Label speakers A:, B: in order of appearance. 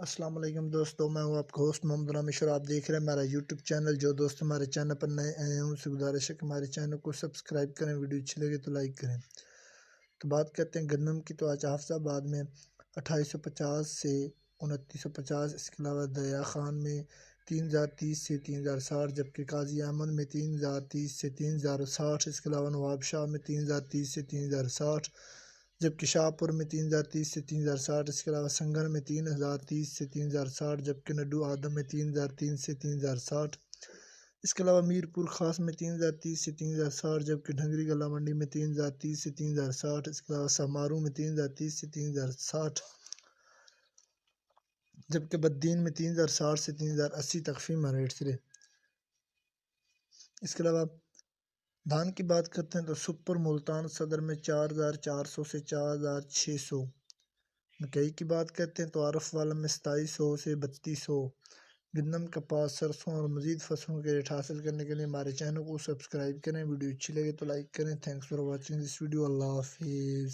A: السلام علیکم دوستو، میں ہوں آپ کا ہوسٹ محمد رامش اور آپ دیکھ رہے ہیں ہمارا یوٹیوب چینل۔ جو دوست ہمارے چینل پر نئے آئے ہیں ان سے گزارش ہے کہ ہمارے چینل کو سبسکرائب کریں، ویڈیو اچھی لگے تو لائک کریں۔ تو بات کرتے ہیں گندم کی، تو آج حافظ آباد میں 2850 سے 2950، اس کے علاوہ دریا خان میں 3030 سے 3060، جبکہ قاضی احمد میں 3030 سے 3060، اس کے علاوہ نواب شاہ میں 3030 سے 3060، جبکہ شاہ پور میں 3030 سے 3060، اس کے علاوہ سنگر میں 3030 سے 3060، جبکہ نڈو آدم میں 3003 سے 3060، اس کے علاوہ میر پور خاص میں 3030 سے 3060، جبکہ ڈھنگری گلا منڈی میں 3030 سے 3060، اس کے علاوہ سہمارو میں 3030 سے 3060، جبکہ بدین میں 3060 سے 3080 تخفیمہ ریٹ سے۔ اس کے علاوہ دھان کی بات کرتے ہیں تو سپر ملتان صدر میں 4400 سے 4600، مکئی کی بات کرتے ہیں تو عارف والا میں 2700 سے 3200، گندم کپاس سرسوں اور مزید فصلوں کے ریٹ حاصل کرنے کے لیے ہمارے چینل کو سبسکرائب کریں، ویڈیو اچھی لگے تو لائک کریں۔ Thanks for watching this video, اللہ حافظ۔